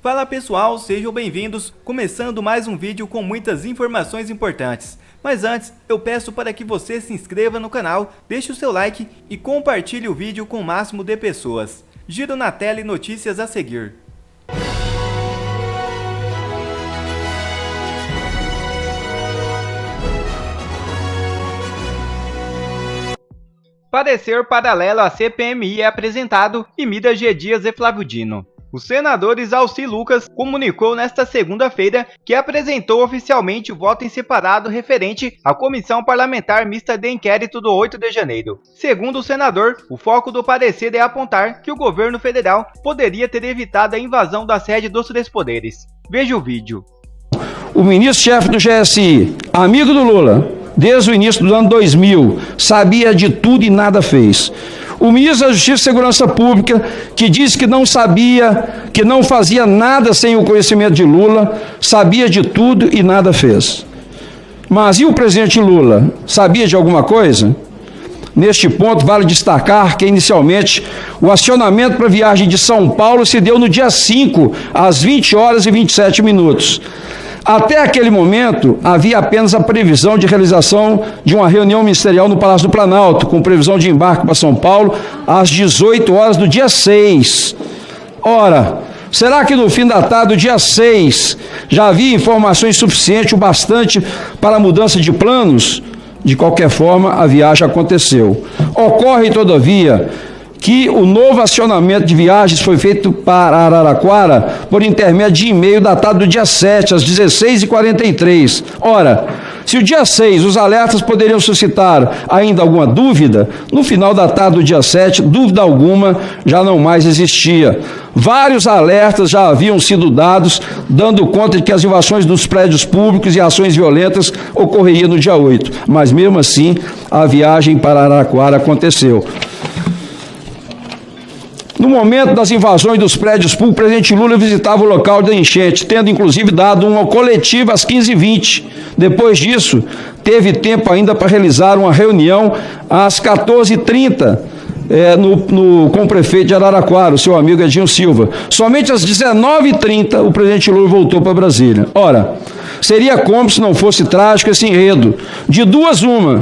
Fala pessoal, sejam bem-vindos, começando mais um vídeo com muitas informações importantes. Mas antes, eu peço para que você se inscreva no canal, deixe o seu like e compartilhe o vídeo com o máximo de pessoas. Giro na tela e notícias a seguir. Parecer paralelo à CPMI é apresentado e Mira G. Dias e Flávio Dino. O senador Isalci Lucas comunicou nesta segunda-feira que apresentou oficialmente o voto em separado referente à Comissão Parlamentar Mista de Inquérito do 8 de janeiro. Segundo o senador, o foco do parecer é apontar que o governo federal poderia ter evitado a invasão da sede dos três poderes. Veja o vídeo. O ministro-chefe do GSI, amigo do Lula, desde o início do ano 2000, sabia de tudo e nada fez. O ministro da Justiça e Segurança Pública, que disse que não sabia, que não fazia nada sem o conhecimento de Lula, sabia de tudo e nada fez. Mas e o presidente Lula? Sabia de alguma coisa? Neste ponto, vale destacar que, inicialmente, o acionamento para a viagem de São Paulo se deu no dia 5, às 20 horas e 27 minutos. Até aquele momento, havia apenas a previsão de realização de uma reunião ministerial no Palácio do Planalto, com previsão de embarque para São Paulo às 18 horas do dia 6. Ora, será que no fim da tarde do dia 6 já havia informações suficientes o bastante para a mudança de planos? De qualquer forma, a viagem aconteceu. Ocorre, todavia, que o novo acionamento de viagens foi feito para Araraquara por intermédio de e-mail datado do dia 7, às 16h43. Ora, se o dia 6 os alertas poderiam suscitar ainda alguma dúvida, no final da tarde do dia 7, dúvida alguma já não mais existia. Vários alertas já haviam sido dados, dando conta de que as invasões dos prédios públicos e ações violentas ocorreriam no dia 8. Mas mesmo assim, a viagem para Araraquara aconteceu. No momento das invasões dos prédios públicos, o presidente Lula visitava o local da enchente, tendo inclusive dado uma coletiva às 15h20. Depois disso, teve tempo ainda para realizar uma reunião às 14h30 com o prefeito de Araraquara, o seu amigo Edinho Silva. Somente às 19h30 o presidente Lula voltou para Brasília. Ora, seria como se não fosse trágico esse enredo. De duas uma.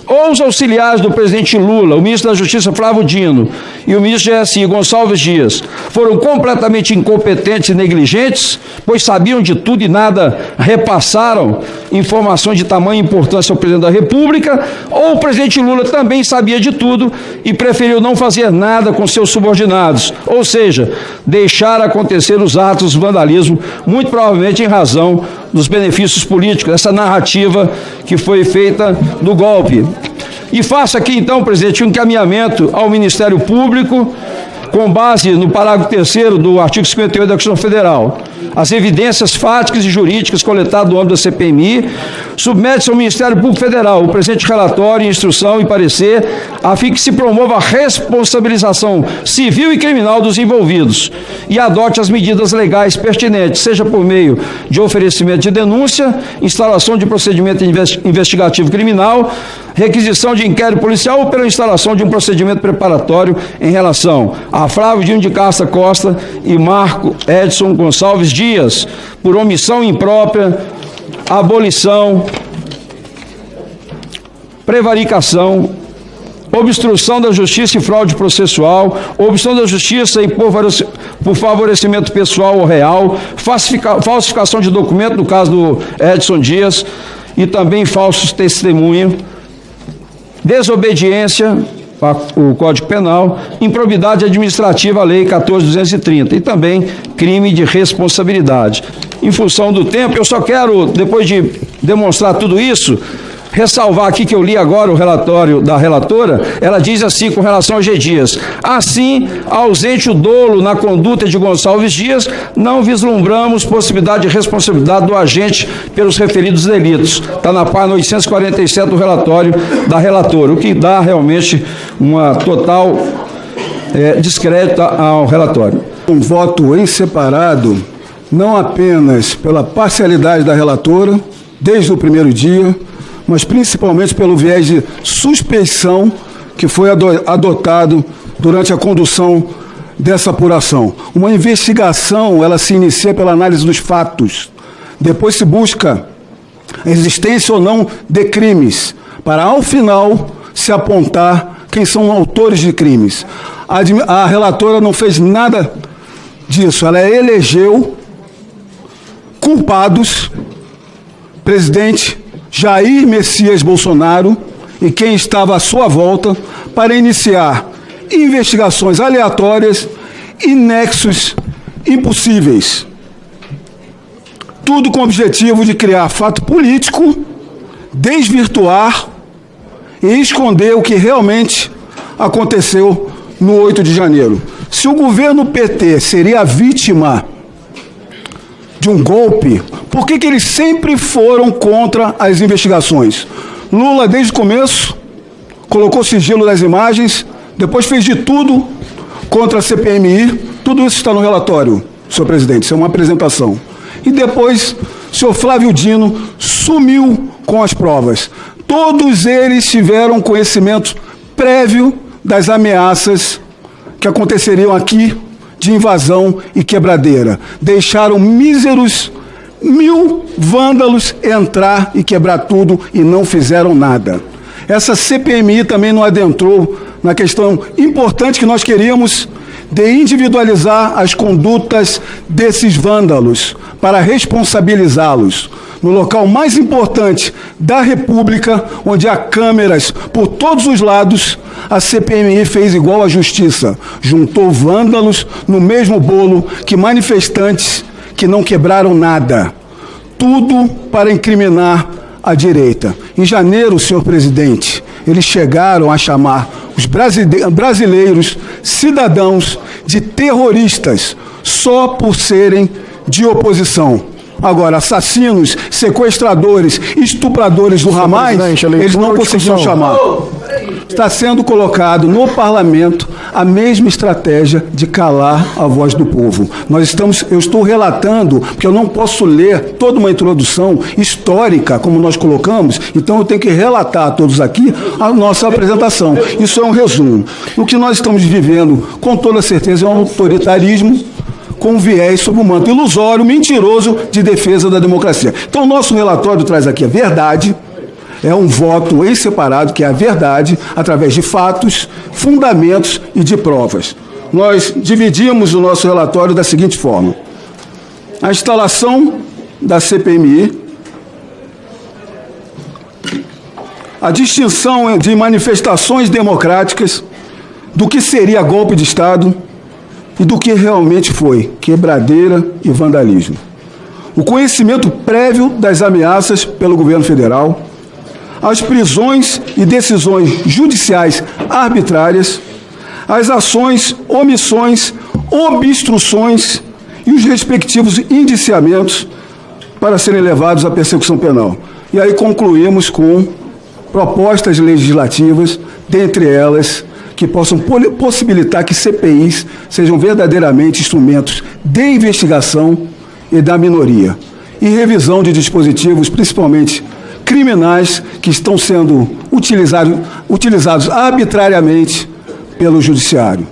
Ou os auxiliares do presidente Lula, o ministro da Justiça Flávio Dino e o ministro do GSI Gonçalves Dias, foram completamente incompetentes e negligentes, pois sabiam de tudo e nada repassaram informações de tamanha importância ao presidente da República, ou o presidente Lula também sabia de tudo e preferiu não fazer nada com seus subordinados, ou seja, deixar acontecer os atos de vandalismo, muito provavelmente em razão dos benefícios políticos, essa narrativa que foi feita do golpe. E faço aqui então, presidente, um encaminhamento ao Ministério Público, com base no parágrafo 3º do artigo 58 da Constituição Federal. As evidências fáticas e jurídicas coletadas no âmbito da CPMI submete-se ao Ministério Público Federal o presente relatório, instrução e parecer, a fim que se promova a responsabilização civil e criminal dos envolvidos e adote as medidas legais pertinentes, seja por meio de oferecimento de denúncia, instalação de procedimento investigativo criminal, requisição de inquérito policial ou pela instalação de um procedimento preparatório em relação a Flávio Dino de Castro Costa e Marco Edson Gonçalves Dias, por omissão imprópria, abolição, prevaricação, obstrução da justiça e fraude processual, obstrução da justiça e por favorecimento pessoal ou real, falsificação de documento, no caso do Edson Dias, e também falsos testemunhos, desobediência, o Código Penal, improbidade administrativa, a Lei 14.230, e também crime de responsabilidade. Em função do tempo, eu só quero, depois de demonstrar tudo isso, ressalvar aqui que eu li agora o relatório da relatora. Ela diz assim com relação a G. Dias: assim, ausente o dolo na conduta de Gonçalves Dias, não vislumbramos possibilidade de responsabilidade do agente pelos referidos delitos. Está na página 847 do relatório da relatora, o que dá realmente uma total descrédito ao relatório. Um voto em separado, não apenas pela parcialidade da relatora, desde o primeiro dia, mas principalmente pelo viés de suspeição que foi adotado durante a condução dessa apuração. Uma investigação, ela se inicia pela análise dos fatos. Depois se busca a existência ou não de crimes, para, ao final, se apontar quem são autores de crimes. A relatora não fez nada disso. Ela elegeu culpados, presidente Jair Messias Bolsonaro e quem estava à sua volta, para iniciar investigações aleatórias e nexos impossíveis. Tudo com o objetivo de criar fato político, desvirtuar e esconder o que realmente aconteceu no 8 de janeiro. Se o governo PT seria a vítima de um golpe, por que eles sempre foram contra as investigações? Lula, desde o começo, colocou sigilo das imagens, depois fez de tudo contra a CPMI. Tudo isso está no relatório, senhor presidente, isso é uma apresentação. E depois, o senhor Flávio Dino sumiu com as provas. Todos eles tiveram conhecimento prévio das ameaças que aconteceriam aqui de invasão e quebradeira. Deixaram míseros 1000 vândalos entrar e quebrar tudo e não fizeram nada. Essa CPMI também não adentrou na questão importante que nós queríamos de individualizar as condutas desses vândalos para responsabilizá-los. No local mais importante da República, onde há câmeras por todos os lados, a CPMI fez igual à Justiça. Juntou vândalos no mesmo bolo que manifestantes que não quebraram nada. Tudo para incriminar a direita. Em janeiro, senhor presidente, eles chegaram a chamar os brasileiros, cidadãos, de terroristas, só por serem de oposição. Agora, assassinos, sequestradores, estupradores do Hamas, eles não conseguiram chamar. Está sendo colocado no parlamento a mesma estratégia de calar a voz do povo. Eu estou relatando, porque eu não posso ler toda uma introdução histórica, como nós colocamos, então eu tenho que relatar a todos aqui a nossa apresentação. Isso é um resumo. O que nós estamos vivendo, com toda certeza, é um autoritarismo com viés sob o manto ilusório, mentiroso, de defesa da democracia. Então, o nosso relatório traz aqui a verdade, é um voto em separado, que é a verdade, através de fatos, fundamentos e de provas. Nós dividimos o nosso relatório da seguinte forma: a instalação da CPMI, a distinção de manifestações democráticas, do que seria golpe de Estado, e do que realmente foi quebradeira e vandalismo. O conhecimento prévio das ameaças pelo governo federal, as prisões e decisões judiciais arbitrárias, as ações, omissões, obstruções e os respectivos indiciamentos para serem levados à persecução penal. E aí concluímos com propostas legislativas, dentre elas, que possam possibilitar que CPIs sejam verdadeiramente instrumentos de investigação e da minoria. E revisão de dispositivos, principalmente criminais, que estão sendo utilizados arbitrariamente pelo Judiciário.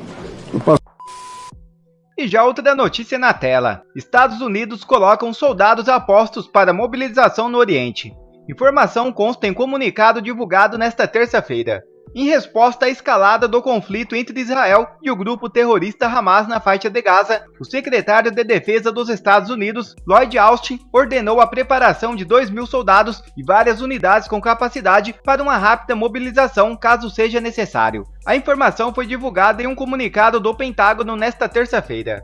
E já outra notícia na tela. Estados Unidos colocam soldados a postos para mobilização no Oriente. Informação consta em comunicado divulgado nesta terça-feira. Em resposta à escalada do conflito entre Israel e o grupo terrorista Hamas na faixa de Gaza, o secretário de Defesa dos Estados Unidos, Lloyd Austin, ordenou a preparação de 2.000 soldados e várias unidades com capacidade para uma rápida mobilização caso seja necessário. A informação foi divulgada em um comunicado do Pentágono nesta terça-feira.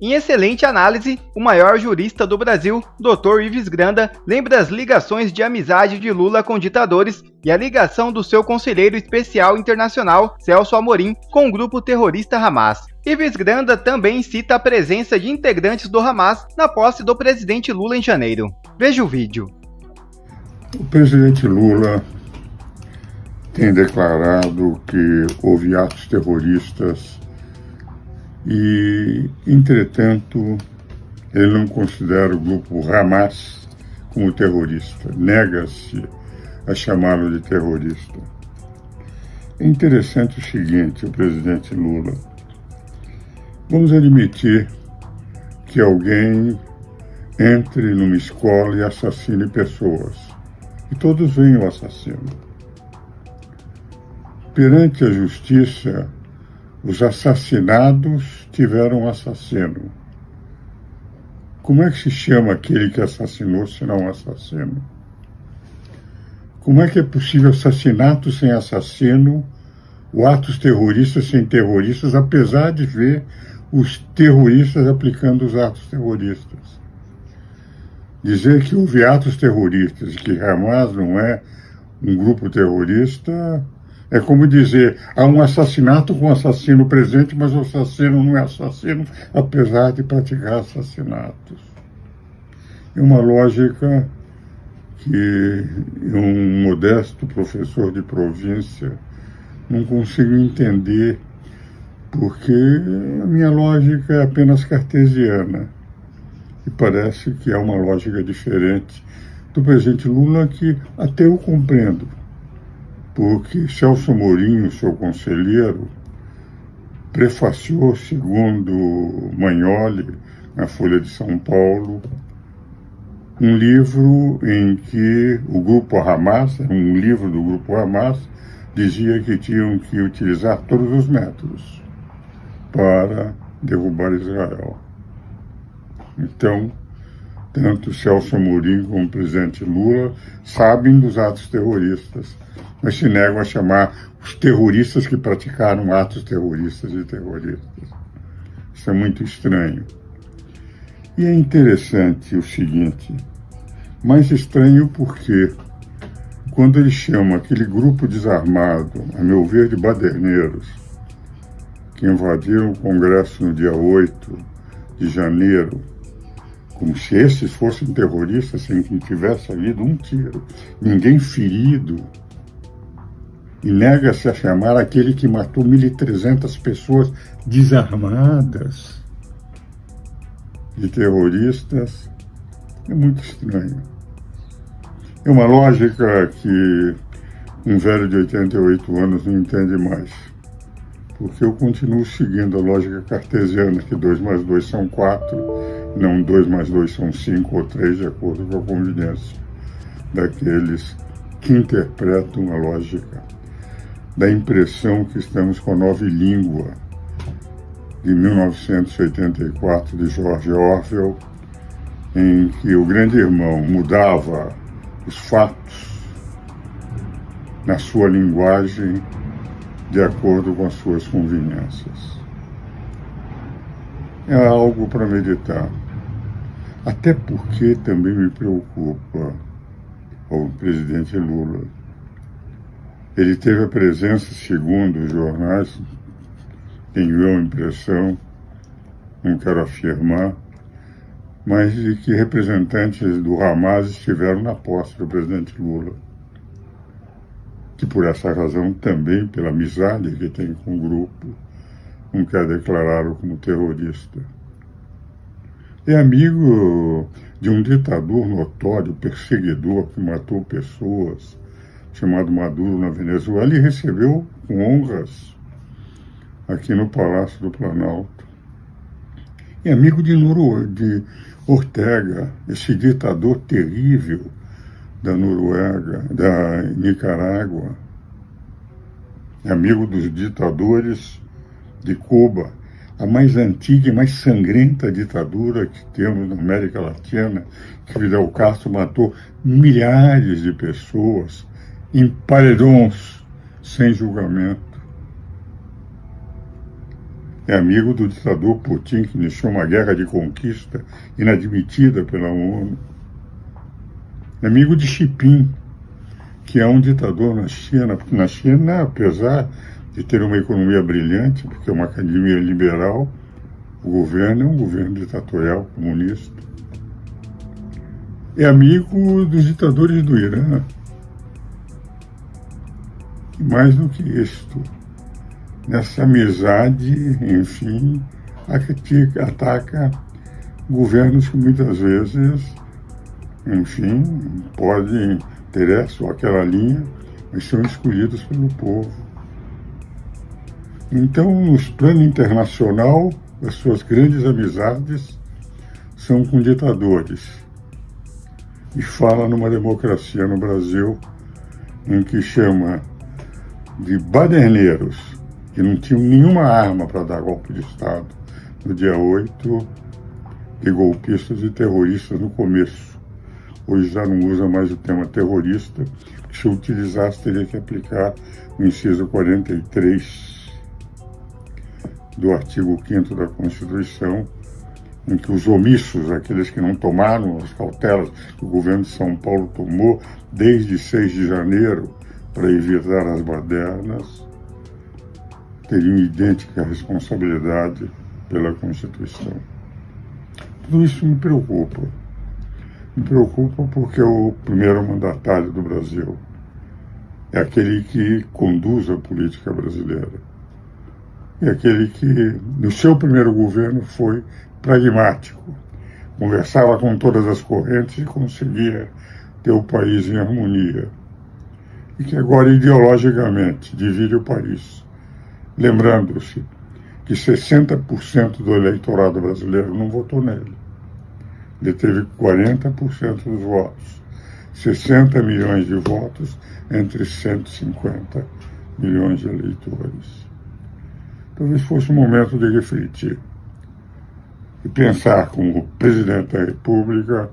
Em excelente análise, o maior jurista do Brasil, Dr. Ives Granda, lembra as ligações de amizade de Lula com ditadores e a ligação do seu conselheiro especial internacional, Celso Amorim, com o grupo terrorista Hamas. Ives Granda também cita a presença de integrantes do Hamas na posse do presidente Lula em janeiro. Veja o vídeo. O presidente Lula tem declarado que houve atos terroristas e, entretanto, ele não considera o grupo Hamas como terrorista, nega-se a chamá-lo de terrorista. É interessante o seguinte: o presidente Lula Vamos admitir que alguém entre numa escola e assassine pessoas. E todos veem o assassino. Perante a justiça, os assassinados tiveram um assassino. Como é que se chama aquele que assassinou se não um assassino? Como é que é possível assassinato sem assassino, ou atos terroristas sem terroristas, apesar de ver os terroristas aplicando os atos terroristas? Dizer que houve atos terroristas e que Hamas não é um grupo terrorista é como dizer, há um assassinato com um assassino presente, mas o assassino não é assassino, apesar de praticar assassinatos. É uma lógica que um modesto professor de província não consigo entender, porque a minha lógica é apenas cartesiana. E parece que é uma lógica diferente do presidente Lula, que até eu compreendo. Porque Celso Amorim, seu conselheiro, prefaciou, segundo Magnoli, na Folha de São Paulo, um livro em que o grupo Hamas, um livro do grupo Hamas, dizia que tinham que utilizar todos os métodos para derrubar Israel. Então, tanto Celso Amorim como o presidente Lula sabem dos atos terroristas, mas se negam a chamar os terroristas que praticaram atos terroristas de terroristas. Isso é muito estranho. E é interessante o seguinte, mais estranho porque quando ele chama aquele grupo desarmado, a meu ver, de baderneiros, que invadiram o Congresso no dia 8 de janeiro, como se esses fossem terroristas sem que tivesse havido um tiro, ninguém ferido, e nega-se a chamar aquele que matou 1.300 pessoas desarmadas de terroristas, é muito estranho. É uma lógica que um velho de 88 anos não entende mais, porque eu continuo seguindo a lógica cartesiana, que 2 mais 2 são 4, não 2 mais 2 são 5 ou 3, de acordo com a conveniência daqueles que interpretam a lógica da impressão que estamos com a nova língua de 1984 de George Orwell, em que o grande irmão mudava os fatos na sua linguagem de acordo com as suas conveniências. É algo para meditar. Até porque também me preocupa o presidente Lula. Ele teve a presença, segundo os jornais, tenho eu a impressão, não quero afirmar, mas de que representantes do Hamas estiveram na posse do presidente Lula, que por essa razão também, pela amizade que tem com o grupo, não quer declará-lo como terrorista. É amigo de um ditador notório, perseguidor, que matou pessoas, chamado Maduro, na Venezuela, e recebeu com honras aqui no Palácio do Planalto. É amigo de Ortega, esse ditador terrível da Noruega, da Nicarágua. É amigo dos ditadores de Cuba, a mais antiga e mais sangrenta ditadura que temos na América Latina, que Fidel Castro matou milhares de pessoas em paredões sem julgamento. É amigo do ditador Putin, que iniciou uma guerra de conquista inadmitida pela ONU. É amigo de Xi Jinping, que é um ditador na China, porque na China, apesar de ter uma economia brilhante, porque é uma academia liberal, o governo é um governo ditatorial, comunista. É amigo dos ditadores do Irã. E mais do que isto, nessa amizade, enfim, ataca governos que muitas vezes, enfim, podem ter essa ou aquela linha, mas são escolhidos pelo povo. Então, no plano internacional, as suas grandes amizades são com ditadores. E fala numa democracia no Brasil em que chama de baderneiros, que não tinham nenhuma arma para dar golpe de Estado no dia 8, de golpistas e terroristas no começo. Hoje já não usa mais o termo terrorista, que se utilizasse teria que aplicar o inciso 43 do artigo 5º da Constituição, em que os omissos, aqueles que não tomaram as cautelas que o governo de São Paulo tomou desde 6 de janeiro para evitar as badernas, teriam idêntica responsabilidade pela Constituição. Tudo isso me preocupa. Me preocupa porque o primeiro mandatário do Brasil é aquele que conduz a política brasileira. É aquele que, no seu primeiro governo, foi pragmático. Conversava com todas as correntes e conseguia ter o país em harmonia. E que agora, ideologicamente, divide o país. Lembrando-se que 60% do eleitorado brasileiro não votou nele. Ele teve 40% dos votos. 60 milhões de votos entre 150 milhões de eleitores. Talvez fosse o momento de refletir e pensar como presidente da República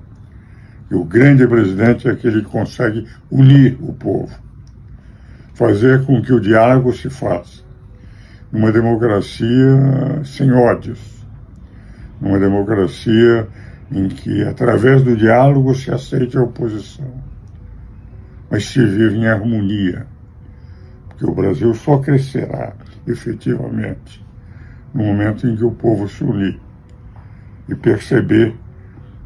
que o grande presidente é aquele que consegue unir o povo, fazer com que o diálogo se faça numa democracia sem ódios, numa democracia em que, através do diálogo, se aceite a oposição, mas se vive em harmonia, porque o Brasil só crescerá efetivamente no momento em que o povo se unir e perceber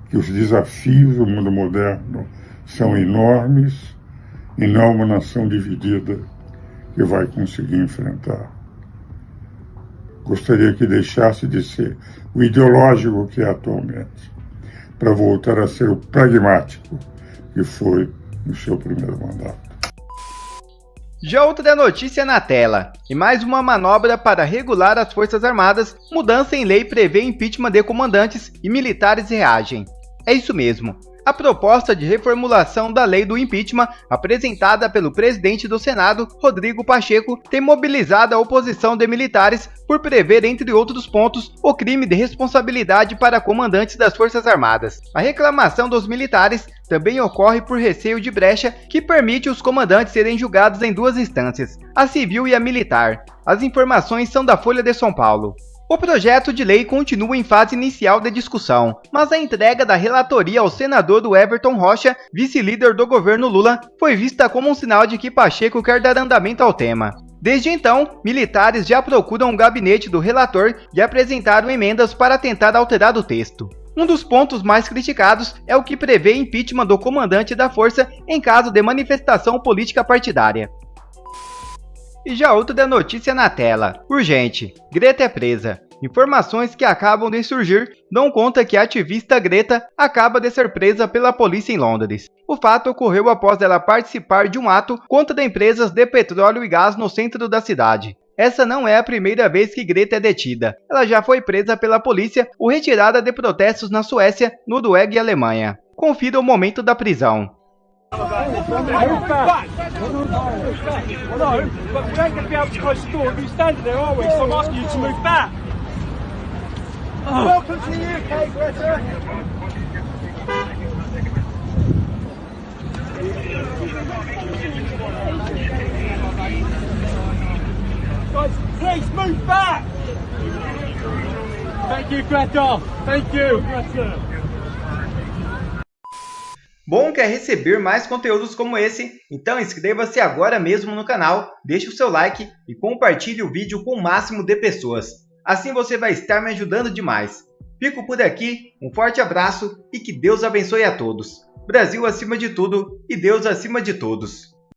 que os desafios do mundo moderno são enormes e não uma nação dividida que vai conseguir enfrentar. Gostaria que deixasse de ser o ideológico que é atualmente, para voltar a ser o pragmático que foi no seu primeiro mandato. Já outra notícia na tela, e mais uma manobra para regular as Forças Armadas, mudança em lei prevê impeachment de comandantes e militares reagem. É isso mesmo. A proposta de reformulação da lei do impeachment, apresentada pelo presidente do Senado, Rodrigo Pacheco, tem mobilizado a oposição de militares por prever, entre outros pontos, o crime de responsabilidade para comandantes das Forças Armadas. A reclamação dos militares também ocorre por receio de brecha que permite os comandantes serem julgados em duas instâncias, a civil e a militar. As informações são da Folha de São Paulo. O projeto de lei continua em fase inicial de discussão, mas a entrega da relatoria ao senador Everton Rocha, vice-líder do governo Lula, foi vista como um sinal de que Pacheco quer dar andamento ao tema. Desde então, militares já procuram o gabinete do relator e apresentaram emendas para tentar alterar o texto. Um dos pontos mais criticados é o que prevê impeachment do comandante da força em caso de manifestação política partidária. E já outra notícia na tela. Urgente. Greta é presa. Informações que acabam de surgir dão conta que a ativista Greta acaba de ser presa pela polícia em Londres. O fato ocorreu após ela participar de um ato contra empresas de petróleo e gás no centro da cidade. Essa não é a primeira vez que Greta é detida. Ela já foi presa pela polícia ou retirada de protestos na Suécia, Noruega e Alemanha. Confira o momento da prisão. Welcome to the UK, Greta. Guys, please move back. Thank you, Greta. Thank you, Greta. Bom, quer receber mais conteúdos como esse? Então inscreva-se agora mesmo no canal, deixe o seu like e compartilhe o vídeo com o máximo de pessoas. Assim você vai estar me ajudando demais. Fico por aqui, um forte abraço e que Deus abençoe a todos. Brasil acima de tudo e Deus acima de todos.